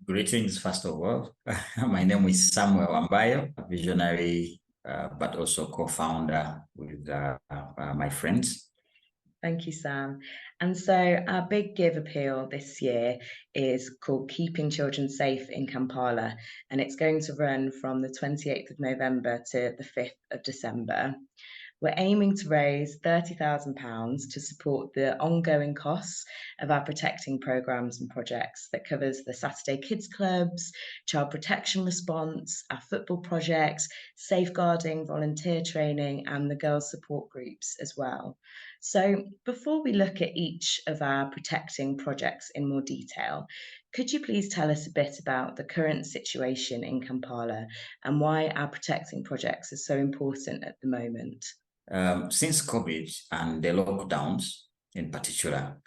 Greetings, first of all. My name is Sam Wambayo, a visionary, but also co-founder with my friends. Thank you, Sam. And so our big Give appeal this year is called Keeping Children Safe in Kampala, and it's going to run from the 28th of November to the 5th of December. We're aiming to raise £30,000 to support the ongoing costs of our protecting programmes and projects that covers the Saturday Kids Clubs, child protection response, our football projects, safeguarding, volunteer training, and the girls support groups as well. So before we look at each of our protecting projects in more detail, could you please tell us a bit about the current situation in Kampala and why our protecting projects are so important at the moment? Since COVID and the lockdowns in particular,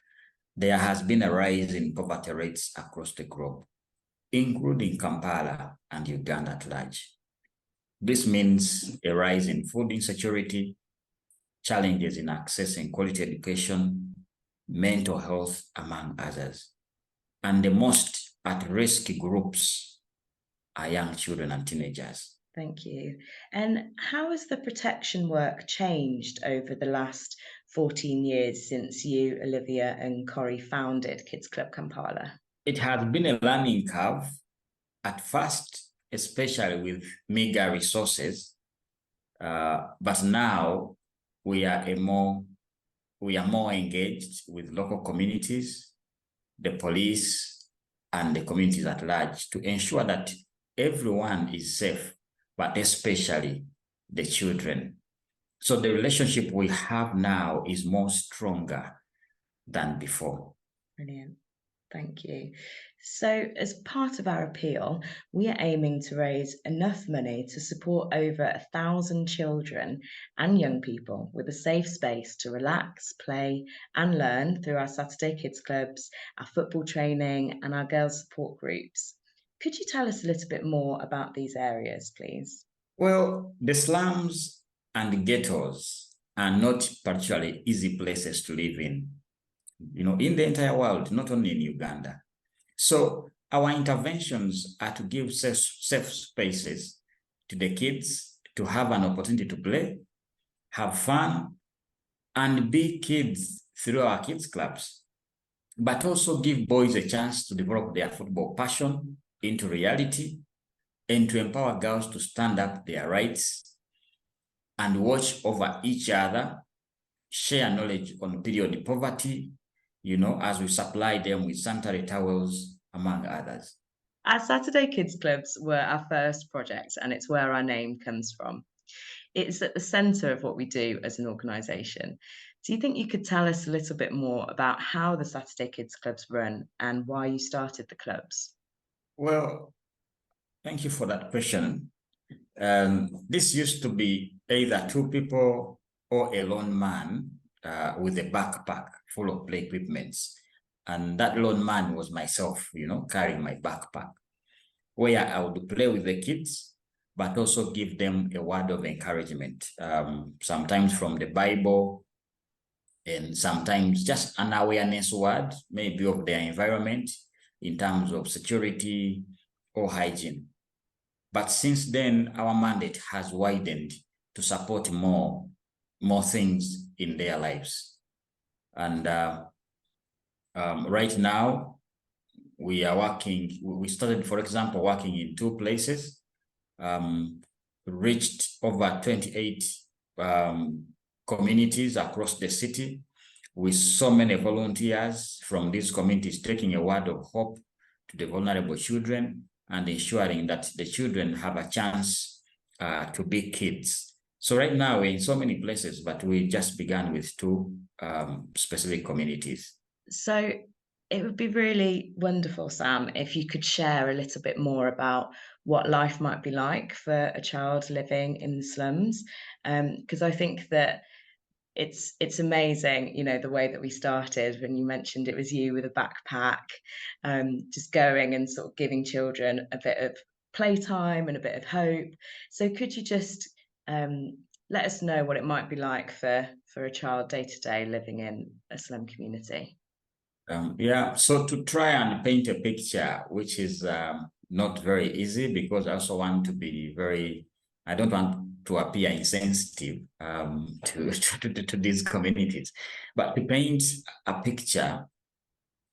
there has been a rise in poverty rates across the globe, including Kampala and Uganda at large. This means a rise in food insecurity, challenges in accessing quality education, mental health, among others. And the most at-risk groups are young children and teenagers. Thank you. And how has the protection work changed over the last 14 years since you, Olivia, and Corrie founded Kids Club Kampala? It has been a learning curve at first, especially with meager resources, but now we are more engaged with local communities, the police, and the communities at large to ensure that everyone is safe, but especially the children. So the relationship we have now is more stronger than before. Brilliant. Thank you. So as part of our appeal, we are aiming to raise enough money to support over 1,000 children and young people with a safe space to relax, play and learn through our Saturday Kids Clubs, our football training and our girls support groups. Could you tell us a little bit more about these areas, please? Well, the slums and the ghettos are not particularly easy places to live in the entire world, not only in Uganda. So our interventions are to give safe spaces to the kids to have an opportunity to play, have fun, and be kids through our kids clubs, but also give boys a chance to develop their football passion into reality and to empower girls to stand up their rights and watch over each other, share knowledge on period poverty, as we supply them with sanitary towels, among others. Our Saturday Kids Clubs were our first project, and it's where our name comes from. It's at the centre of what we do as an organisation. Do you think you could tell us a little bit more about how the Saturday Kids Clubs run and why you started the clubs? Well, thank you for that question. This used to be either two people or a lone man with a backpack full of play equipments. And that lone man was myself, carrying my backpack, where I would play with the kids, but also give them a word of encouragement, sometimes from the Bible, and sometimes just an awareness word, maybe of their environment in terms of security or hygiene. But since then, our mandate has widened to support more things in their lives. And right now, we are working, we started, for example, working in 2 places, reached over 28 communities across the city with so many volunteers from these communities taking a word of hope to the vulnerable children and ensuring that the children have a chance to be kids. So right now we're in so many places, but we just began with 2 specific communities. So it would be really wonderful, Sam, if you could share a little bit more about what life might be like for a child living in the slums, because I think that it's amazing, the way that we started when you mentioned it was you with a backpack, just going and sort of giving children a bit of playtime and a bit of hope. So could you just let us know what it might be like for a child day to day living in a slum community? Yeah, so to try and paint a picture, which is not very easy, because I also want to be I don't want to appear insensitive to these communities, but to paint a picture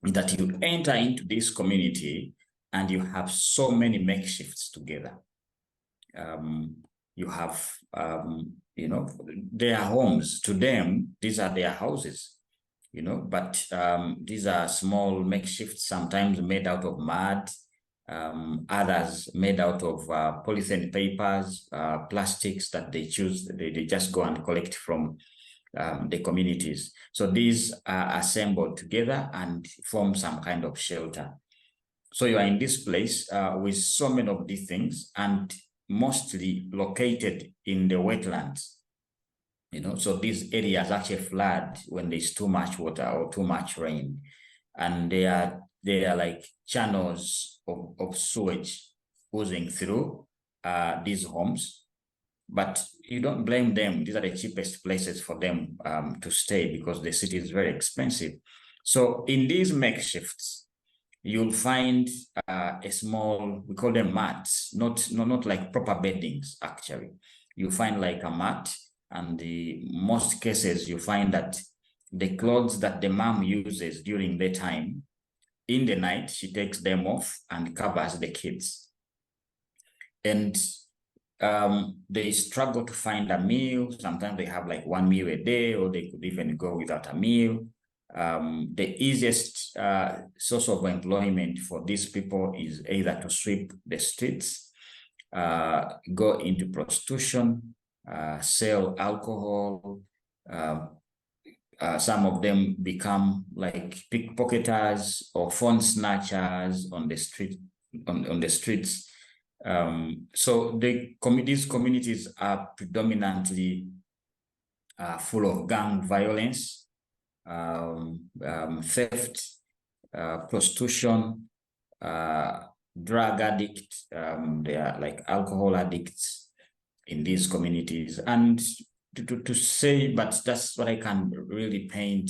that you enter into this community and you have so many makeshifts together. You have, their homes. To them, these are their houses, but these are small makeshifts, sometimes made out of mud, others made out of polythene papers, plastics that they choose. They just go and collect from the communities. So these are assembled together and form some kind of shelter. So you are in this place with so many of these things, and mostly located in the wetlands. So these areas actually flood when there's too much water or too much rain, and they are like channels of sewage oozing through these homes. But you don't blame them. These are the cheapest places for them to stay, because the city is very expensive. So in these makeshifts, you'll find a small, we call them mats, not like proper beddings, actually. You find like a mat, and in most cases, you find that the clothes that the mom uses during the time, in the night, she takes them off and covers the kids. And they struggle to find a meal. Sometimes they have like one meal a day, or they could even go without a meal. The easiest source of employment for these people is either to sweep the streets, go into prostitution, sell alcohol. Some of them become like pickpocketers or phone snatchers on the street, on the streets. So these communities are predominantly full of gang violence, theft, prostitution, drug addict. They are like alcohol addicts in these communities. And to say, but that's what I can really paint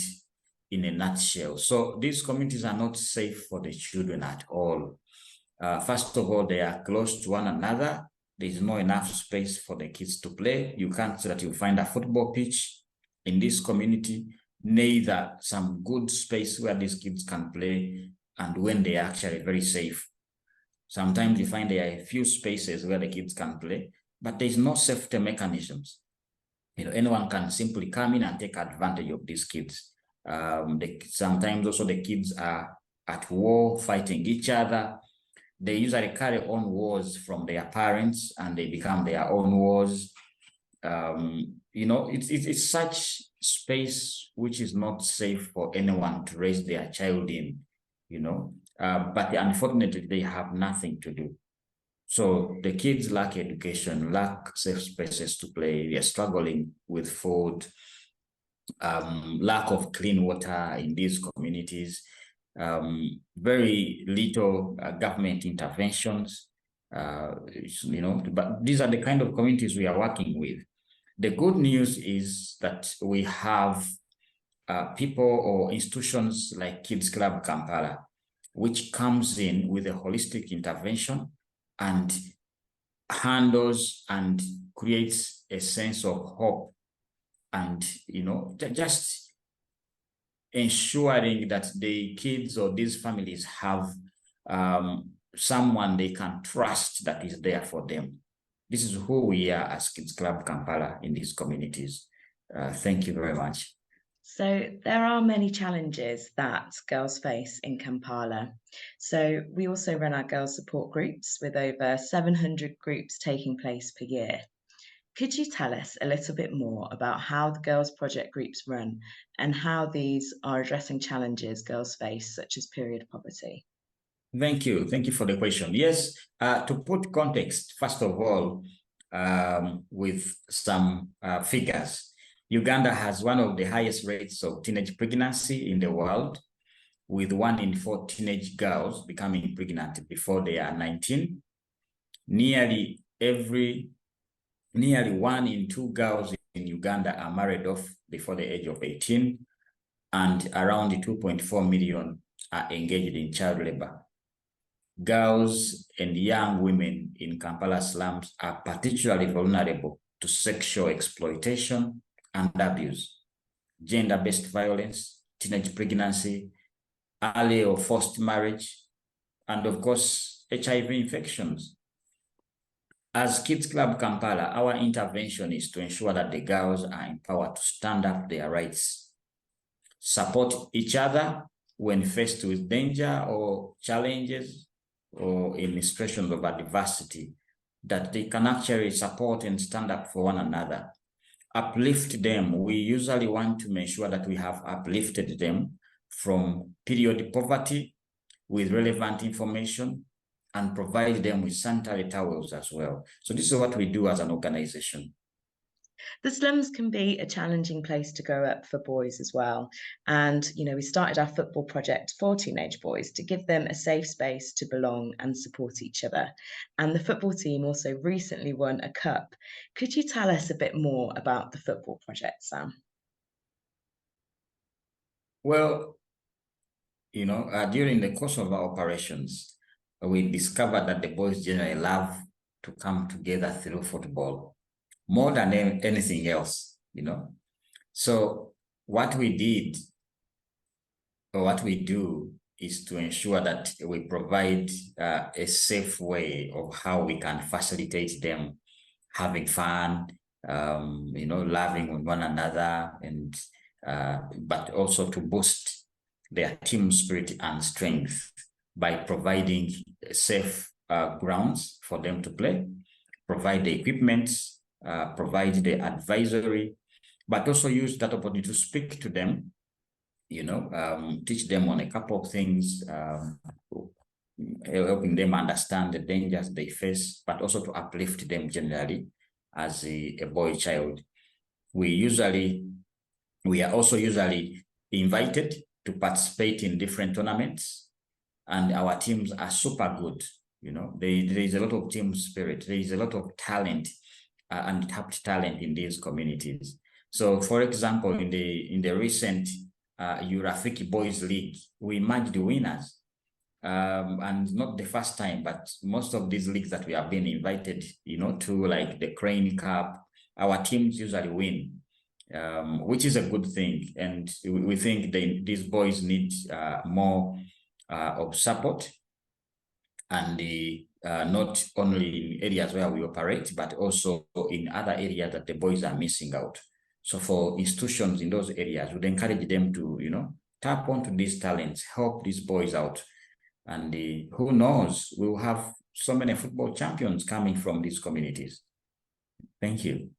in a nutshell. So these communities are not safe for the children at all. First of all, they are close to one another. There is not enough space for the kids to play. You can't say that you find a football pitch in this community, neither some good space where these kids can play, and when they are actually very safe. Sometimes you find there are a few spaces where the kids can play, but there's no safety mechanisms. Anyone can simply come in and take advantage of these kids. Sometimes also the kids are at war, fighting each other. They usually carry on wars from their parents, and they become their own wars. It's such space which is not safe for anyone to raise their child in, but unfortunately they have nothing to do. So the kids lack education, lack safe spaces to play. They're struggling with food, lack of clean water in these communities, very little government interventions, but these are the kind of communities we are working with. The good news is that we have people or institutions like Kids Club Kampala, which comes in with a holistic intervention and handles and creates a sense of hope, and just ensuring that the kids or these families have someone they can trust that is there for them. This is who we are as Kids Club Kampala in these communities. Thank you very much. So there are many challenges that girls face in Kampala. So we also run our girls support groups with over 700 groups taking place per year. Could you tell us a little bit more about how the girls project groups run and how these are addressing challenges girls face, such as period poverty? Thank you. Thank you for the question. Yes, to put context, first of all, with some figures, Uganda has one of the highest rates of teenage pregnancy in the world, with 1 in 4 teenage girls becoming pregnant before they are 19. Nearly 1 in 2 girls in Uganda are married off before the age of 18. and around 2.4 million are engaged in child labor. Girls and young women in Kampala slums are particularly vulnerable to sexual exploitation and abuse, gender-based violence, teenage pregnancy, early or forced marriage, and of course, HIV infections. As Kids Club Kampala, our intervention is to ensure that the girls are empowered to stand up their rights, support each other when faced with danger or challenges or in situations of adversity, that they can actually support and stand up for one another. Uplift them. We usually want to make sure that we have uplifted them from period poverty with relevant information and provide them with sanitary towels as well. So this is what we do as an organization. The slums can be a challenging place to grow up for boys as well. And, we started our football project for teenage boys to give them a safe space to belong and support each other. And the football team also recently won a cup. Could you tell us a bit more about the football project, Sam? Well, during the course of our operations, we discovered that the boys generally love to come together through football more than anything else, So what we did, or what we do, is to ensure that we provide a safe way of how we can facilitate them having fun, loving with one another, and but also to boost their team spirit and strength by providing safe grounds for them to play, provide the equipment, provide the advisory, but also use that opportunity to speak to them, teach them on a couple of things, helping them understand the dangers they face, but also to uplift them generally as a boy child. We are also usually invited to participate in different tournaments, and our teams are super good. There is a lot of team spirit. There is a lot of talent, and tapped talent in these communities. So, for example, in the recent Urafiki Boys League, we emerged winners. And not the first time, but most of these leagues that we have been invited, to, like the Crane Cup, our teams usually win, which is a good thing. And we think these boys need more of support, and not only in areas where we operate, but also in other areas that the boys are missing out. So for institutions in those areas, we'd encourage them to, tap onto these talents, help these boys out. And who knows, we will have so many football champions coming from these communities. Thank you.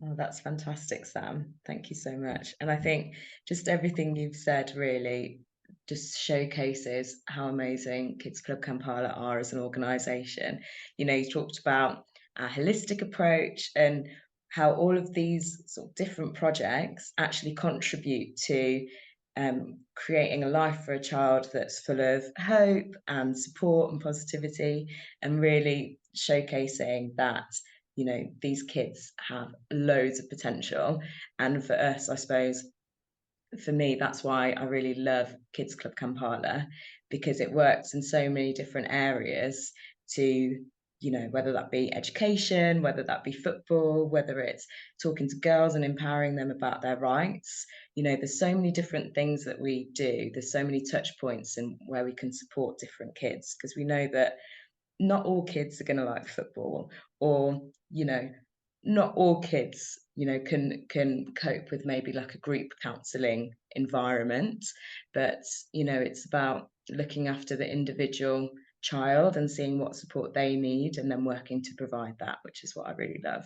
Oh, that's fantastic, Sam. Thank you so much. And I think just everything you've said really just showcases how amazing Kids Club Kampala are as an organisation. You talked about a holistic approach and how all of these sort of different projects actually contribute to creating a life for a child that's full of hope and support and positivity, and really showcasing that these kids have loads of potential. And for us, I suppose, for me, that's why I really love Kids Club Kampala, because it works in so many different areas to, whether that be education, whether that be football, whether it's talking to girls and empowering them about their rights. There's so many different things that we do. There's so many touch points and where we can support different kids, because we know that not all kids are going to like football, or not all kids can cope with maybe like a group counselling environment, but it's about looking after the individual child and seeing what support they need and then working to provide that, which is what I really love.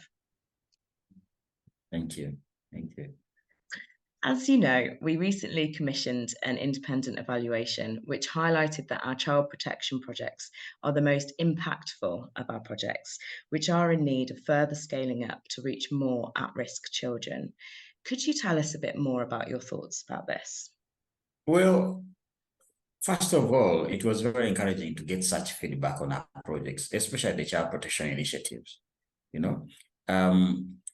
Thank you. As you know, we recently commissioned an independent evaluation which highlighted that our child protection projects are the most impactful of our projects, which are in need of further scaling up to reach more at-risk children. Could you tell us a bit more about your thoughts about this? Well, first of all, it was very encouraging to get such feedback on our projects, especially the child protection initiatives,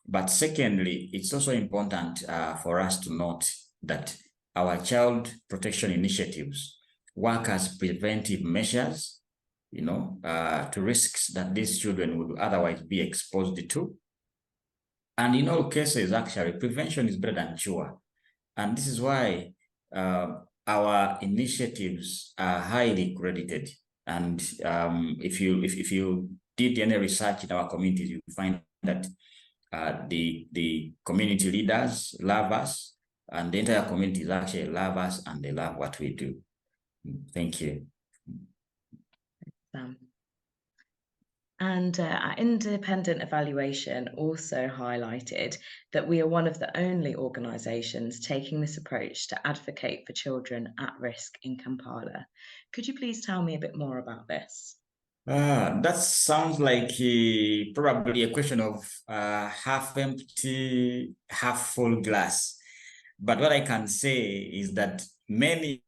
But secondly, it's also important for us to note that our child protection initiatives work as preventive measures, to risks that these children would otherwise be exposed to. And in all cases, actually, prevention is better than cure. And this is why our initiatives are highly credited. And if you did any research in our communities, you find that the community leaders love us, and the entire communities actually love us, and they love what we do. Thank you. And our independent evaluation also highlighted that we are one of the only organisations taking this approach to advocate for children at risk in Kampala. Could you please tell me a bit more about this? That sounds like probably a question of half empty, half full glass. But what I can say is that many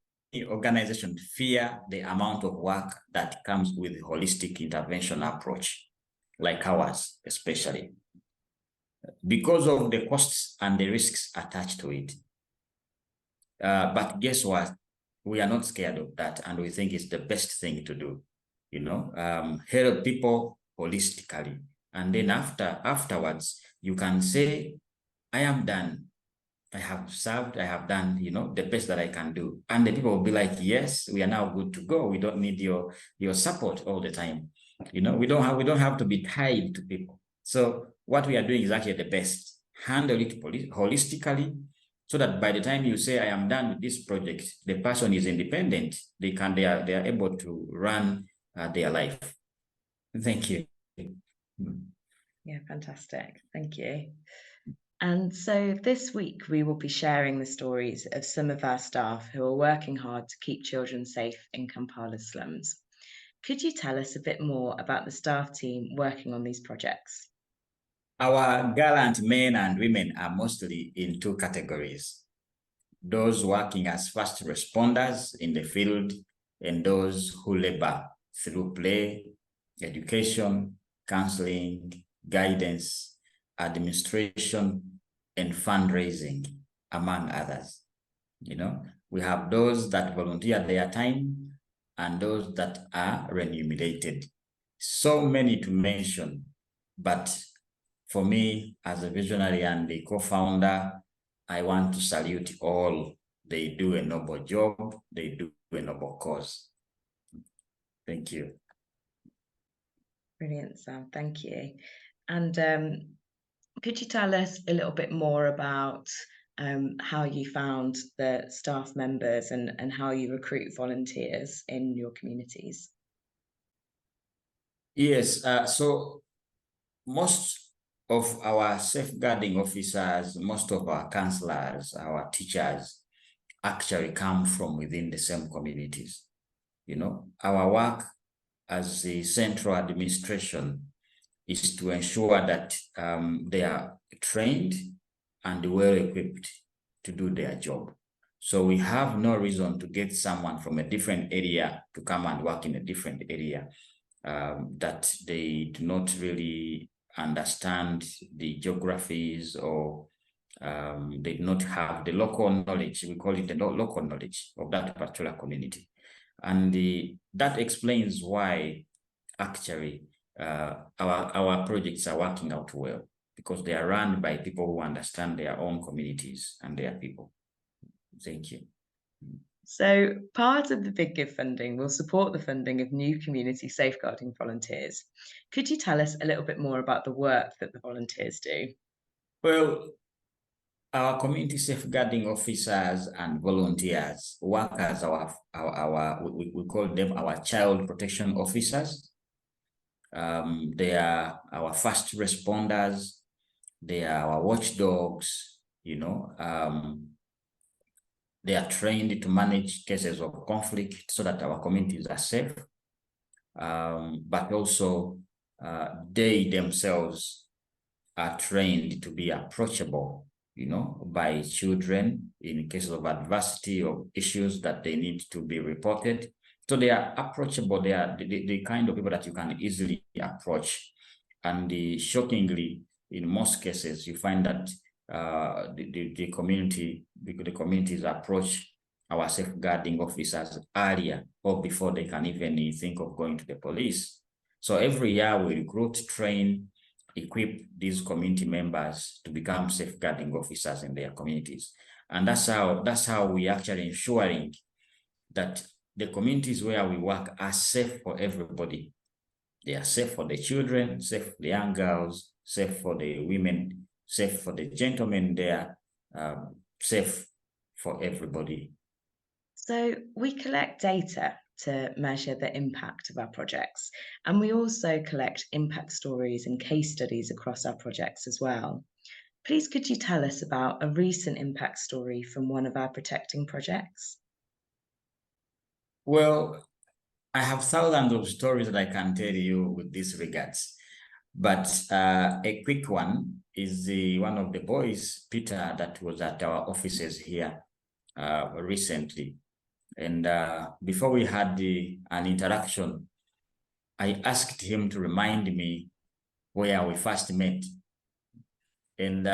organizations fear the amount of work that comes with holistic intervention approach, like ours, especially, because of the costs and the risks attached to it. But guess what? We are not scared of that, and we think it's the best thing to do. Help people holistically, and then afterwards, you can say, I am done. I have served, I have done, the best that I can do. And the people will be like, yes, we are now good to go. We don't need your support all the time. We don't have to be tied to people. So what we are doing is actually the best. Handle it holistically, so that by the time you say, I am done with this project, the person is independent. They are able to run their life. Thank you. Yeah, fantastic. Thank you. And so this week we will be sharing the stories of some of our staff who are working hard to keep children safe in Kampala's slums. Could you tell us a bit more about the staff team working on these projects? Our gallant men and women are mostly in two categories: those working as first responders in the field, and those who labor through play, education, counseling, guidance, administration, and fundraising, among others. We have those that volunteer their time and those that are remunerated. So many to mention, but for me, as a visionary and the co-founder, I want to salute all. They do a noble job. They do a noble cause. Thank you. Brilliant, Sam. Thank you. And could you tell us a little bit more about how you found the staff members and how you recruit volunteers in your communities? Yes, so most of our safeguarding officers, most of our counselors, our teachers actually come from within the same communities. Our work as the central administration is to ensure that they are trained and well-equipped to do their job. So we have no reason to get someone from a different area to come and work in a different area that they do not really understand the geographies, or they do not have the local knowledge. We call it the local knowledge of that particular community. And that explains why actually our projects are working out well, because they are run by people who understand their own communities and their people. Thank you. So part of the Big Give funding will support the funding of new community safeguarding volunteers. Could you tell us a little bit more about the work that the volunteers do? Well, our community safeguarding officers and volunteers work as we call them our child protection officers. They are our first responders. They are our watchdogs. They are trained to manage cases of conflict so that our communities are safe. But also they themselves are trained to be approachable, by children in cases of adversity or issues that they need to be reported. So they are approachable. They are the kind of people that you can easily approach. And shockingly, in most cases, you find that the community's approach our safeguarding officers earlier or before they can even think of going to the police. So every year we recruit, train, equip these community members to become safeguarding officers in their communities. And that's how we actually ensuring that the communities where we work are safe for everybody. They are safe for the children, safe for the young girls, safe for the women, safe for the gentlemen. They are safe for everybody. So we collect data to measure the impact of our projects, and we also collect impact stories and case studies across our projects as well. Please could you tell us about a recent impact story from one of our protecting projects? Well, I have thousands of stories that I can tell you with these regards, but a quick one is one of the boys, Peter, that was at our offices here recently. And before we had an interaction, I asked him to remind me where we first met. And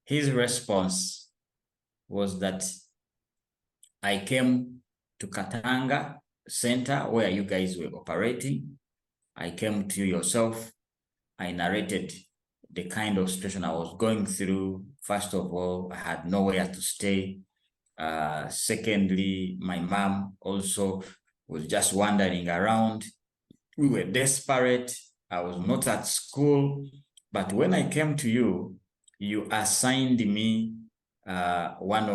his response was that I came to Katanga Center where you guys were operating. I came to you yourself. I narrated the kind of situation I was going through. First of all, I had nowhere to stay. Secondly, my mom also was just wandering around. We were desperate. I was not at school. But when I came to you, you assigned me to one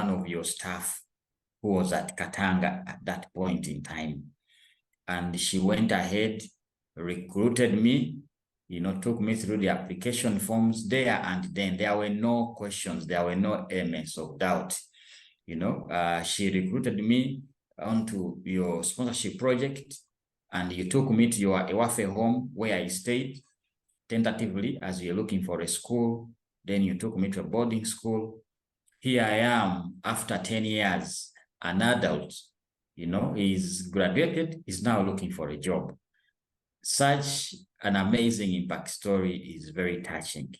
of your staff who was at Katanga at that point in time. And she went ahead, recruited me, took me through the application forms there, and then there were no questions, there were no elements of doubt. She recruited me onto your sponsorship project, and you took me to your Ewafe home where I stayed tentatively as you're looking for a school. Then you took me to a boarding school. Here I am after 10 years, an adult, he's graduated, he's now looking for a job. Such an amazing impact story is very touching.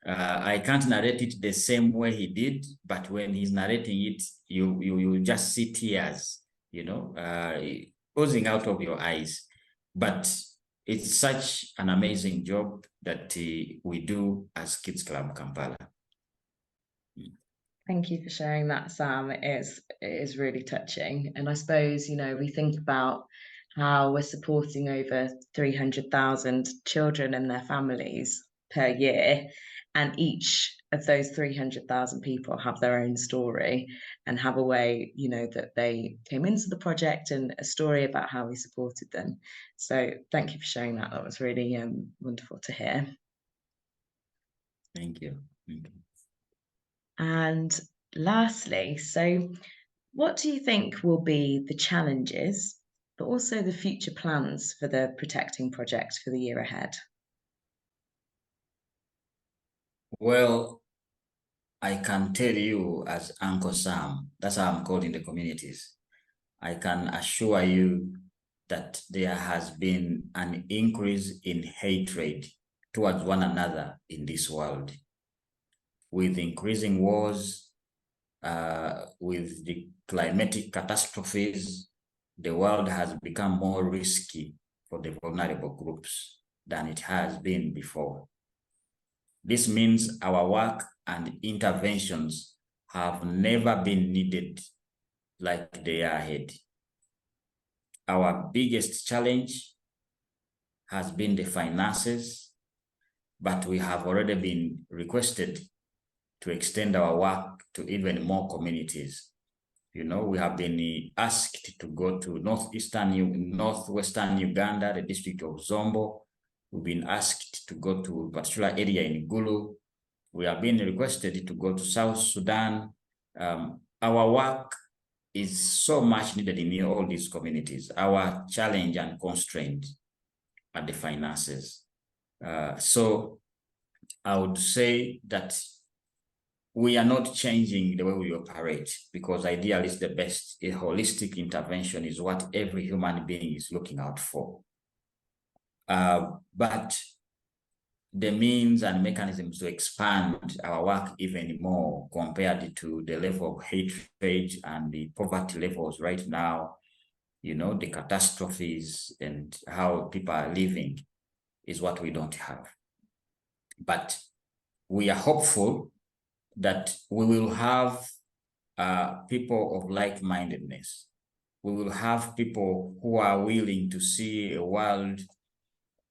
I can't narrate it the same way he did, but when he's narrating it, you just see tears, oozing out of your eyes. But it's such an amazing job that we do as Kids Club Kampala. Thank you for sharing that, Sam. It is really touching. And I suppose, we think about how we're supporting over 300,000 children and their families per year. And each of those 300,000 people have their own story and have a way, that they came into the project and a story about how we supported them. So thank you for sharing that. That was really wonderful to hear. Thank you. Thank you. And lastly, so what do you think will be the challenges, but also the future plans for the Protecting Project for the year ahead? Well, I can tell you as Uncle Sam, that's how I'm called in the communities. I can assure you that there has been an increase in hatred towards one another in this world. With increasing wars, with the climatic catastrophes, the world has become more risky for the vulnerable groups than it has been before. This means our work and interventions have never been needed like they are ahead. Our biggest challenge has been the finances, but we have already been requested to extend our work to even more communities. We have been asked to go to northwestern Uganda, the district of Zombo. We've been asked to go to a particular area in Gulu. We have been requested to go to South Sudan. Our work is so much needed in all these communities. Our challenge and constraint are the finances. So I would say that we are not changing the way we operate, because ideally it's the best. A holistic intervention is what every human being is looking out for. But the means and mechanisms to expand our work even more compared to the level of hatred and the poverty levels right now, you know, the catastrophes and how people are living is what we don't have. But we are hopeful that we will have people of like-mindedness. We will have people who are willing to see a world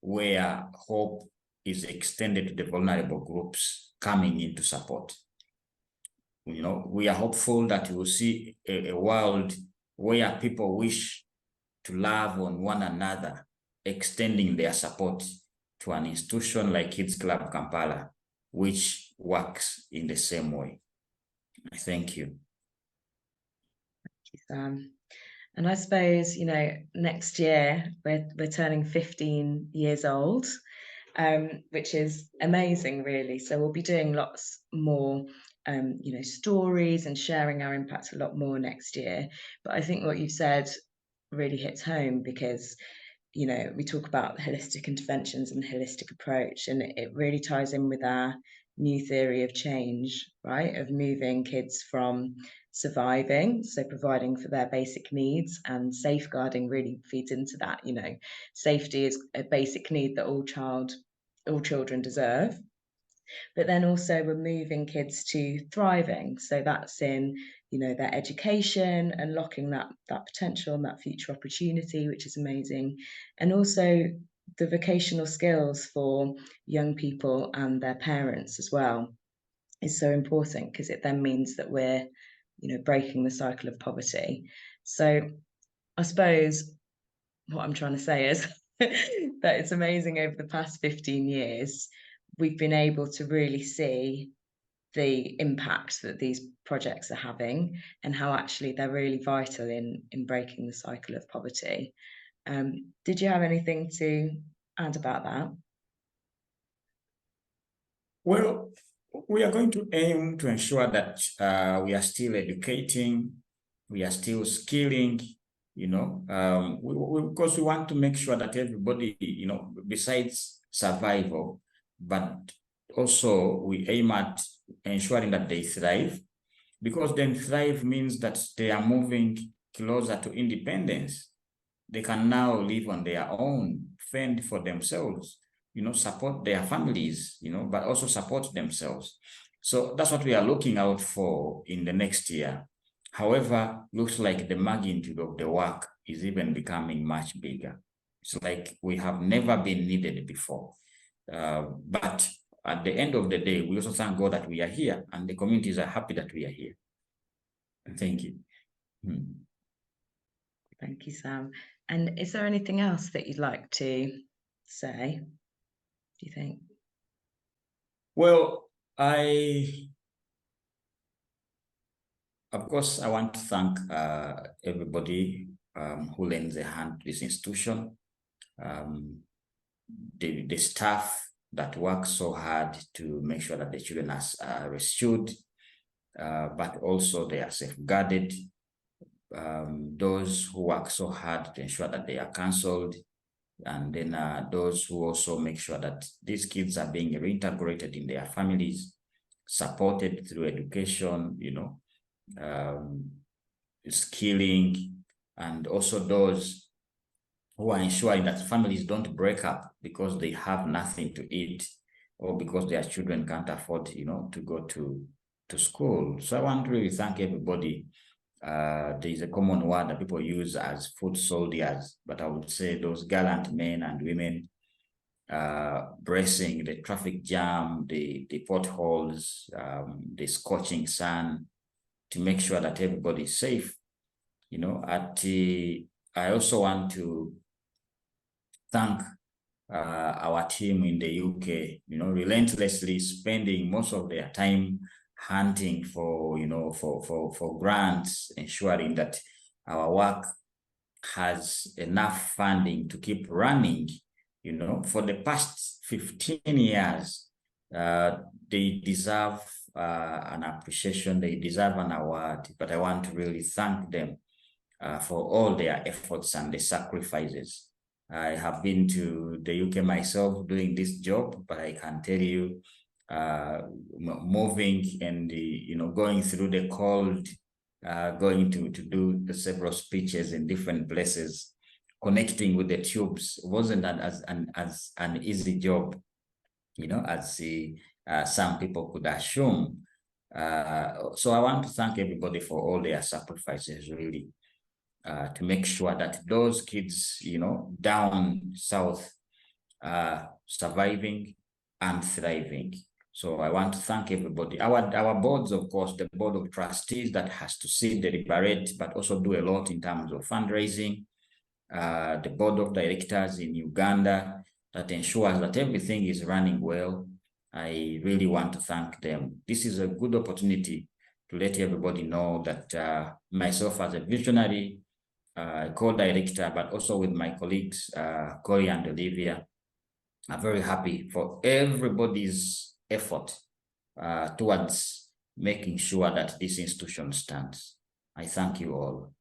where hope is extended to the vulnerable groups coming into support. You know, we are hopeful that we will see a world where people wish to love on one another, extending their support to an institution like Kids Club Kampala, which works in the same way. Thank you. Thank you, Sam. And I suppose, you know, next year we're turning 15 years old, which is amazing, really. So we'll be doing lots more, you know, stories and sharing our impact a lot more next year. But I think what you've said really hits home, because, you know, we talk about holistic interventions and holistic approach, and it really ties in with our new theory of change, right? Of moving kids from surviving, so providing for their basic needs, and safeguarding really feeds into that. You know, safety is a basic need that all children deserve. But then also we're moving kids to thriving. So that's in, you know, their education, unlocking that potential and that future opportunity, which is amazing. And also the vocational skills for young people and their parents as well is so important, because it then means that we're, you know, breaking the cycle of poverty. So I suppose what I'm trying to say is that it's amazing, over the past 15 years, we've been able to really see the impact that these projects are having, and how actually they're really vital in breaking the cycle of poverty. Did you have anything to add about that? Well, we are going to aim to ensure that we are still educating, we are still skilling, you know, because we want to make sure that everybody, you know, besides survival, but also we aim at ensuring that they thrive, because then thrive means that they are moving closer to independence. They can now live on their own, fend for themselves, you know, support their families, you know, but also support themselves. So that's what we are looking out for in the next year. However, looks like the magnitude of the work is even becoming much bigger. It's like we have never been needed before. But at the end of the day, we also thank God that we are here, and the communities are happy that we are here. Thank you. Thank you, Sam. And is there anything else that you'd like to say, do you think? Well, of course, I want to thank everybody who lends a hand to this institution, the staff that work so hard to make sure that the children are rescued, but also they are safeguarded, those who work so hard to ensure that they are counseled, and then those who also make sure that these kids are being reintegrated in their families, supported through education, you know, skilling, and also those who are ensuring that families don't break up because they have nothing to eat, or because their children can't afford, you know, to go to school. So I want to really thank everybody. There is a common word that people use as foot soldiers, but I would say those gallant men and women bracing the traffic jam, the potholes, the scorching sun, to make sure that everybody is safe. You know, I also want to thank our team in the UK, you know, relentlessly spending most of their time hunting for, you know, for grants, ensuring that our work has enough funding to keep running. You know, for the past 15 years, they deserve an appreciation, they deserve an award, but I want to really thank them for all their efforts and the sacrifices I have been to the UK myself doing this job, but I can tell you, moving and going through the cold, going to do the several speeches in different places, connecting with the tubes wasn't as an easy job, as some people could assume. So I want to thank everybody for all their sacrifices, really, to make sure that those kids, down south are surviving and thriving. So I want to thank everybody. Our boards, of course, the board of trustees that has to sit, deliberate, but also do a lot in terms of fundraising. The board of directors in Uganda that ensures that everything is running well. I really want to thank them. This is a good opportunity to let everybody know that myself as a visionary co-director, but also with my colleagues, Corey and Olivia, are very happy for everybody's effort towards making sure that this institution stands. I thank you all.